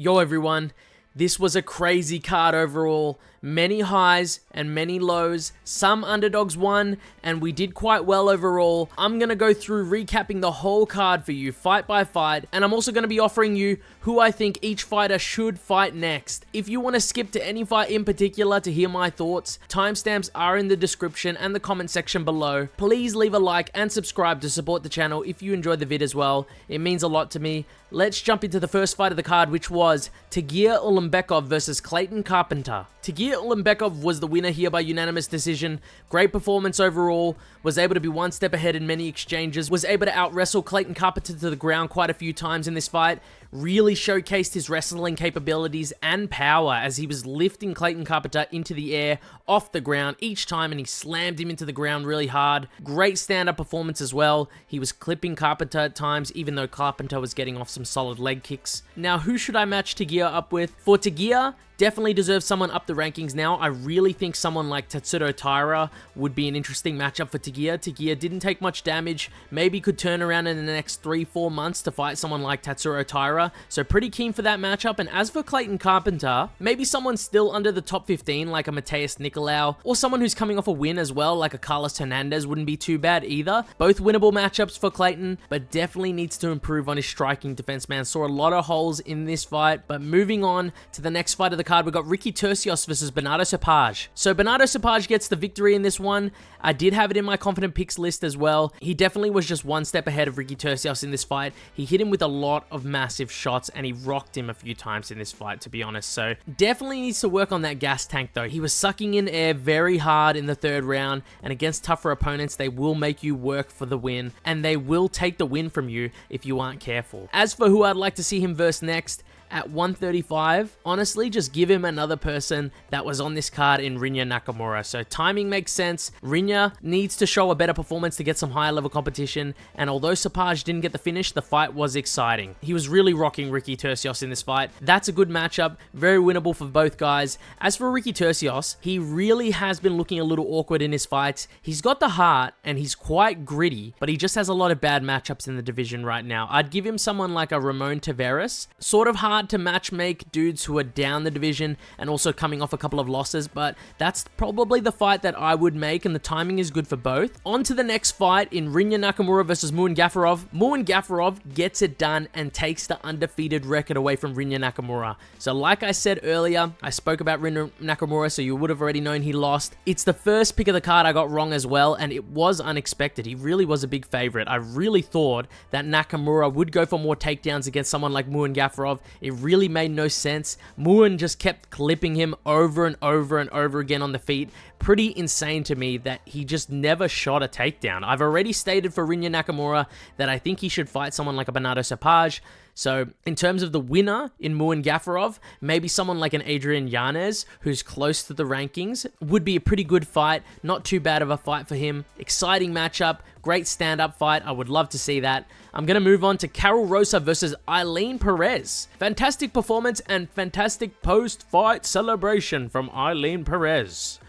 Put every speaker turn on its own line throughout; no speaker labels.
Yo everyone, this was a crazy card overall. Many highs and many lows. Some underdogs won, and we did quite well overall. I'm going to go through recapping the whole card for you, fight by fight, and I'm also going to be offering you who I think each fighter should fight next. If you want to skip to any fight in particular to hear my thoughts, timestamps are in the description and the comment section below. Please leave a like and subscribe to support the channel if you enjoyed the vid as well. It means a lot to me. Let's jump into the first fight of the card, which was Tagir Ulanbekov versus Clayton Carpenter. Tagir Ulanbekov was the winner here by unanimous decision. Great performance overall, was able to be one step ahead in many exchanges, was able to out-wrestle Clayton Carpenter to the ground quite a few times in this fight, really showcased his wrestling capabilities and power as he was lifting Clayton Carpenter into the air, off the ground each time, and he slammed him into the ground really hard. Great stand-up performance as well. He was clipping Carpenter at times, even though Carpenter was getting off some solid leg kicks. Now, who should I match Tagir up with? For Tagir, definitely deserves someone up the rankings now. I really think someone like Tatsuro Taira would be an interesting matchup for Tagir. Tagir didn't take much damage, maybe could turn around in the next 3-4 months to fight someone like Tatsuro Taira, so pretty keen for that matchup. And as for Clayton Carpenter, maybe someone still under the top 15 like a Mateus Nicolau, or someone who's coming off a win as well like a Carlos Hernandez wouldn't be too bad either. Both winnable matchups for Clayton, but definitely needs to improve on his striking defense, man. Saw a lot of holes in this fight. But moving on to the next fight of the card, we got Ricky Turcios versus Benardo Sopaj. So Benardo Sopaj gets the victory in this one. I did have it in my confident picks list as well. He definitely was just one step ahead of Ricky Turcios in this fight. He hit him with a lot of massive shots, and he rocked him a few times in this fight, to be honest. So definitely needs to work on that gas tank though. He was sucking in air very hard in the third round, and against tougher opponents, they will make you work for the win, and they will take the win from you if you aren't careful. As for who I'd like to see him verse next, at 135, honestly, just give him another person that was on this card in Rinya Nakamura. So timing makes sense. Rinya needs to show a better performance to get some higher level competition, and although Sopaj didn't get the finish, the fight was exciting. He was really rocking Ricky Turcios in this fight. That's a good matchup, very winnable for both guys. As for Ricky Turcios, he really has been looking a little awkward in his fights. He's got the heart, and he's quite gritty, but he just has a lot of bad matchups in the division right now. I'd give him someone like a Ramon Taveras. Sort of hard to match make dudes who are down the division and also coming off a couple of losses, but that's probably the fight that I would make, and the timing is good for both. On to the next fight in Rinya Nakamura versus Muin Gafurov. Muin Gafurov gets it done and takes the undefeated record away from Rinya Nakamura. So like I said earlier, I spoke about Rinya Nakamura, so you would have already known he lost. It's the first pick of the card I got wrong as well, and it was unexpected. He really was a big favorite. I really thought that Nakamura would go for more takedowns against someone like Muin Gafurov. It really made no sense. Muin just kept clipping him over and over and over again on the feet. Pretty insane to me that he just never shot a takedown. I've already stated for Rinya Nakamura that I think he should fight someone like a Benardo Sopaj. So in terms of the winner in Muin Gafurov, maybe someone like an Adrian Yanez, who's close to the rankings, would be a pretty good fight. Not too bad of a fight for him. Exciting matchup. Great stand-up fight. I would love to see that. I'm going to move on to Carol Rosa versus Ailin Perez. Fantastic performance and fantastic post-fight celebration from Ailin Perez.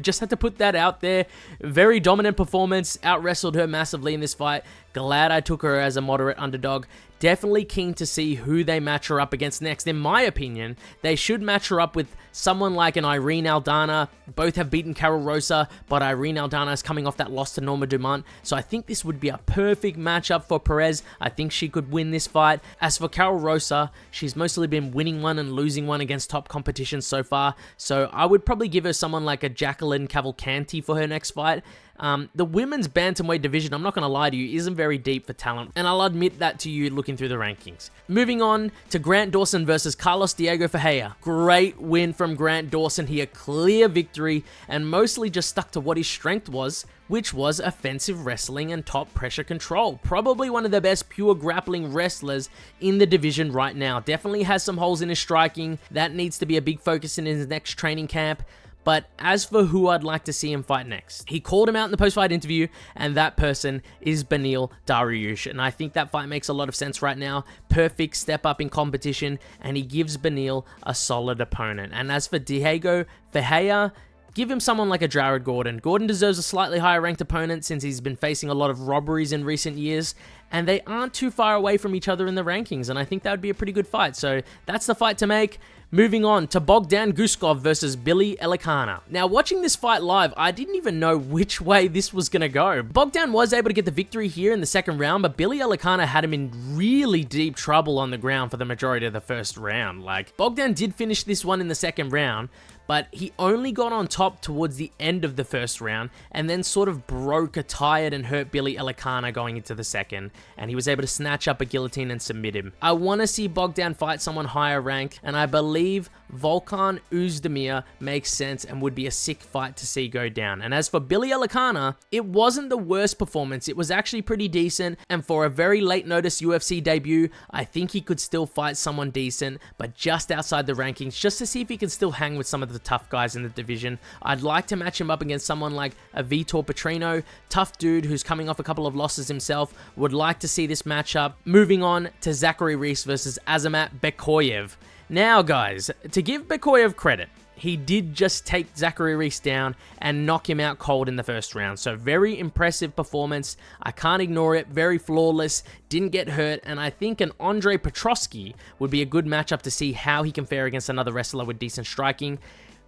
Just had to put that out there. Very dominant performance. Out-wrestled her massively in this fight. Glad I took her as a moderate underdog. Definitely keen to see who they match her up against next. In my opinion, they should match her up with someone like an Irene Aldana. Both have beaten Carol Rosa, but Irene Aldana is coming off that loss to Norma Dumont. So I think this would be a perfect matchup for Perez. I think she could win this fight. As for Carol Rosa, she's mostly been winning one and losing one against top competition so far. So I would probably give her someone like a Jacqueline Cavalcanti for her next fight. The women's bantamweight division, I'm not going to lie to you, isn't very deep for talent, and I'll admit that to you looking through the rankings. Moving on to Grant Dawson versus Carlos Diego Ferreira. Great win from Grant Dawson here, clear victory, and mostly just stuck to what his strength was, which was offensive wrestling and top pressure control. Probably one of the best pure grappling wrestlers in the division right now. Definitely has some holes in his striking. That needs to be a big focus in his next training camp. But as for who I'd like to see him fight next, he called him out in the post-fight interview, and that person is Beneil Dariush. And I think that fight makes a lot of sense right now. Perfect step up in competition, and he gives Beneil a solid opponent. And as for Diego Ferreira, give him someone like a Jared Gordon. Gordon deserves a slightly higher ranked opponent since he's been facing a lot of robberies in recent years, and they aren't too far away from each other in the rankings, and I think that would be a pretty good fight. So that's the fight to make. Moving on to Bogdan Guskov versus Billy Elekana. Now, watching this fight live, I didn't even know which way this was going to go. Bogdan was able to get the victory here in the second round, but Billy Elekana had him in really deep trouble on the ground for the majority of the first round. Like, Bogdan did finish this one in the second round, but he only got on top towards the end of the first round and then sort of broke a tired and hurt Billy Elekana going into the second, and he was able to snatch up a guillotine and submit him. I want to see Bogdan fight someone higher ranked, and I believe Volkan Oezdemir makes sense and would be a sick fight to see go down. And as for Billy Elekana, it wasn't the worst performance. It was actually pretty decent, and for a very late notice UFC debut, I think he could still fight someone decent, but just outside the rankings, just to see if he can still hang with some of the tough guys in the division. I'd like to match him up against someone like a Vitor Petrino, tough dude who's coming off a couple of losses himself. Would like to see this matchup. Moving on to Zachary Reese versus Azamat Bekoev. Now, guys, to give Bekoev credit, he did just take Zachary Reese down and knock him out cold in the first round. So very impressive performance. I can't ignore it. Very flawless. Didn't get hurt. And I think an Andre Petrosky would be a good matchup to see how he can fare against another wrestler with decent striking.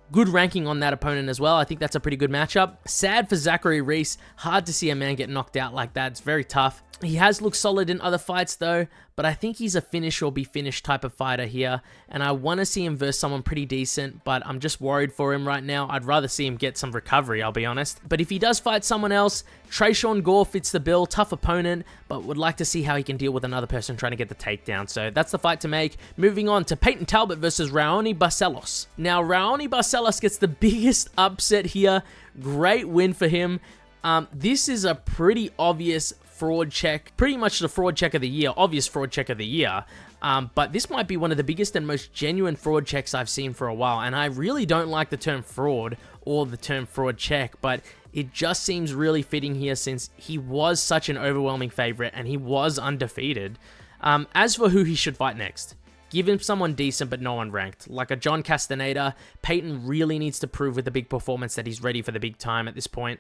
Good ranking on that opponent as well. I think that's a pretty good matchup. Sad for Zachary Reese. Hard to see a man get knocked out like that. It's very tough. He has looked solid in other fights though, but I think he's a finish or be finished type of fighter here, and I want to see him versus someone pretty decent, but I'm just worried for him right now. I'd rather see him get some recovery, I'll be honest. But if he does fight someone else, Tresean Gore fits the bill. Tough opponent, but would like to see how he can deal with another person trying to get the takedown. So that's the fight to make. Moving on to Payton Talbott versus Raoni Barcelos. Now, Raoni Barcelos gets the biggest upset here. Great win for him. This is a pretty obvious fraud check, pretty much the fraud check of the year, obvious fraud check of the year, but this might be one of the biggest and most genuine fraud checks I've seen for a while, and I really don't like the term fraud or the term fraud check, but it just seems really fitting here since he was such an overwhelming favorite and he was undefeated. As for who he should fight next, give him someone decent but no one ranked, like a John Castaneda. Payton really needs to prove with a big performance that he's ready for the big time at this point.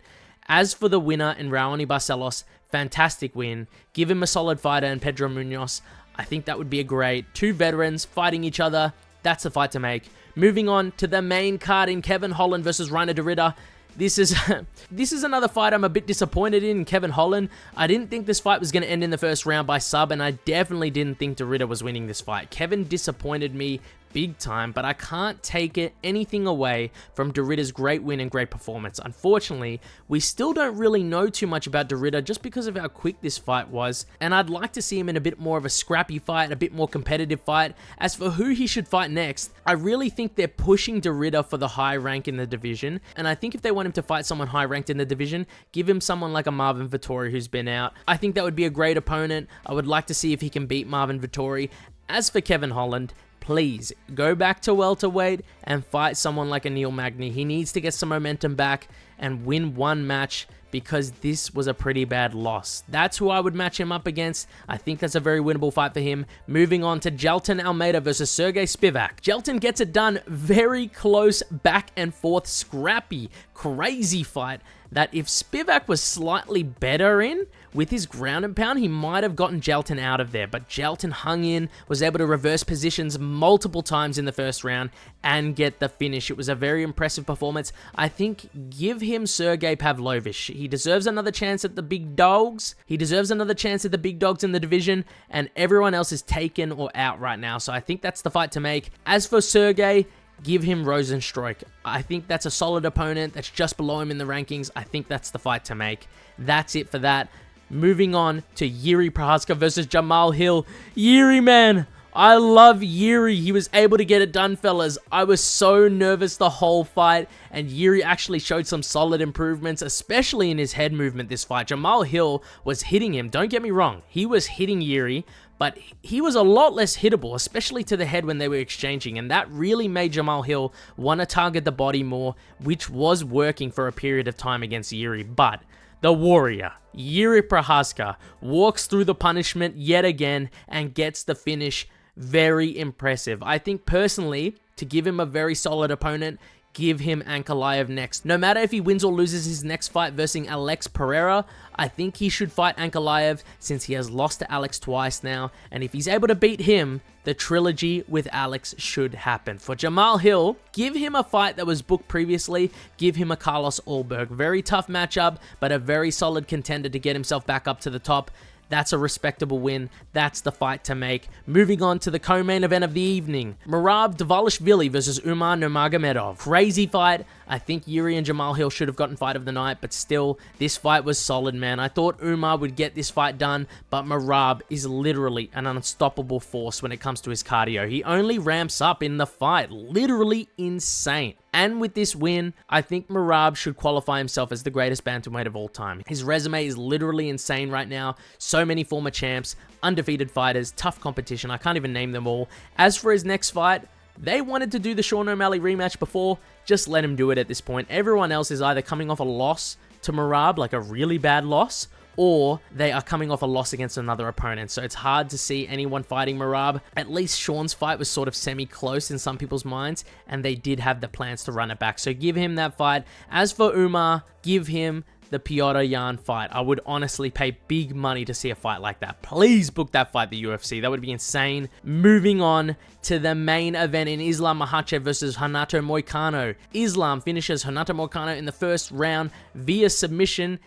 As for the winner in Raoni Barcelos, fantastic win. Give him a solid fighter in Pedro Munoz. I think that would be a great. Two veterans fighting each other. That's a fight to make. Moving on to the main card in Kevin Holland versus Reinier de Ridder. This is another fight I'm a bit disappointed in, Kevin Holland. I didn't think this fight was going to end in the first round by sub, and I definitely didn't think de Ridder was winning this fight. Kevin disappointed me big time, but I can't take anything away from de Ridder's great win and great performance. Unfortunately, we still don't really know too much about de Ridder just because of how quick this fight was, and I'd like to see him in a bit more of a scrappy fight, a bit more competitive fight. As for who he should fight next, I really think they're pushing de Ridder for the high rank in the division, and I think if they want him to fight someone high ranked in the division, give him someone like a Marvin Vettori who's been out. I think that would be a great opponent. I would like to see if he can beat Marvin Vettori. As for Kevin Holland, please go back to welterweight and fight someone like a Neil Magny. He needs to get some momentum back and win one match because this was a pretty bad loss. That's who I would match him up against. I think that's a very winnable fight for him. Moving on to Jailton Almeida versus Sergey Spivak. Jailton gets it done. Very close, back and forth, scrappy, crazy fight that if Spivak was slightly better in with his ground and pound, he might have gotten Jailton out of there. But Jailton hung in, was able to reverse positions multiple times in the first round and get the finish. It was a very impressive performance. I think give him Sergey Pavlovich. He deserves another chance at the big dogs. He deserves another chance at the big dogs in the division, and everyone else is taken or out right now. So I think that's the fight to make. As for Sergey, give him Rosenstruik. I think that's a solid opponent that's just below him in the rankings. I think that's the fight to make. That's it for that. Moving on to Jiří Procházka versus Jamal Hill. Jiří, man, I love Jiří. He was able to get it done, fellas. I was so nervous the whole fight, and Jiří actually showed some solid improvements, especially in his head movement this fight. Jamal Hill was hitting him. Don't get me wrong. He was hitting Jiří, but he was a lot less hittable, especially to the head when they were exchanging, and that really made Jamal Hill want to target the body more, which was working for a period of time against Jiří. But the warrior, Jiří Procházka, walks through the punishment yet again and gets the finish. Very impressive. I think personally, to give him a very solid opponent, give him Ankalaev next. No matter if he wins or loses his next fight versus Alex Pereira, I think he should fight Ankalaev since he has lost to Alex twice now, and if he's able to beat him, the trilogy with Alex should happen. For Jamal Hill, give him a fight that was booked previously, give him a Carlos Ulberg. Very tough matchup, but a very solid contender to get himself back up to the top. That's a respectable win. That's the fight to make. Moving on to the co-main event of the evening. Merab Dvalishvili versus Umar Nurmagomedov. Crazy fight. I think Yuri and Jamal Hill should have gotten fight of the night, but still, this fight was solid, man. I thought Umar would get this fight done, but Merab is literally an unstoppable force when it comes to his cardio. He only ramps up in the fight. Literally insane. And with this win, I think Merab should qualify himself as the greatest bantamweight of all time. His resume is literally insane right now. So many former champs, undefeated fighters, tough competition. I can't even name them all. As for his next fight, they wanted to do the Sean O'Malley rematch before. Just let him do it at this point. Everyone else is either coming off a loss to Merab, like a really bad loss, or they are coming off a loss against another opponent. So it's hard to see anyone fighting Merab. At least Sean's fight was sort of semi-close in some people's minds, and they did have the plans to run it back. So give him that fight. As for Umar, give him the Piotr Yan fight. I would honestly pay big money to see a fight like that. Please book that fight, the UFC. That would be insane. Moving on to the main event in Islam Makhachev versus Renato Moicano. Islam finishes Renato Moicano in the first round via submission.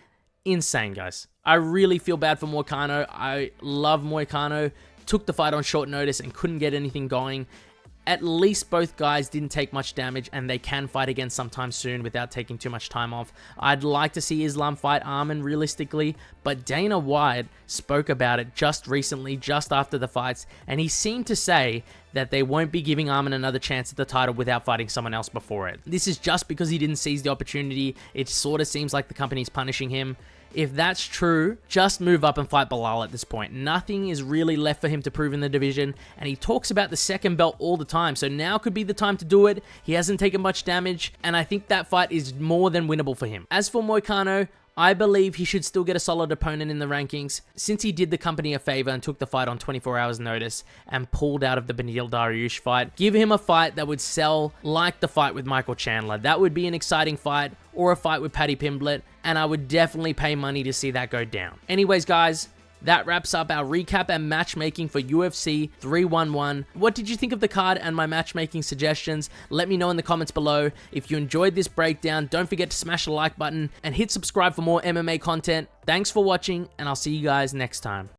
Insane, guys. I really feel bad for Moicano. I love Moicano. Took the fight on short notice and couldn't get anything going. At least both guys didn't take much damage, and they can fight again sometime soon without taking too much time off. I'd like to see Islam fight Arman realistically, but Dana White spoke about it just recently, just after the fights, and he seemed to say that they won't be giving Arman another chance at the title without fighting someone else before it. This is just because he didn't seize the opportunity. It sort of seems like the company's punishing him. If that's true, just move up and fight Bilal at this point. Nothing is really left for him to prove in the division, and he talks about the second belt all the time, so now could be the time to do it. He hasn't taken much damage, and I think that fight is more than winnable for him. As for Moicano, I believe he should still get a solid opponent in the rankings, since he did the company a favor and took the fight on 24 hours notice and pulled out of the Beneil Dariush fight. Give him a fight that would sell like the fight with Michael Chandler. That would be an exciting fight, or a fight with Paddy Pimblett, and I would definitely pay money to see that go down. Anyways, guys, that wraps up our recap and matchmaking for UFC 311. What did you think of the card and my matchmaking suggestions? Let me know in the comments below. If you enjoyed this breakdown, don't forget to smash the like button and hit subscribe for more MMA content. Thanks for watching, and I'll see you guys next time.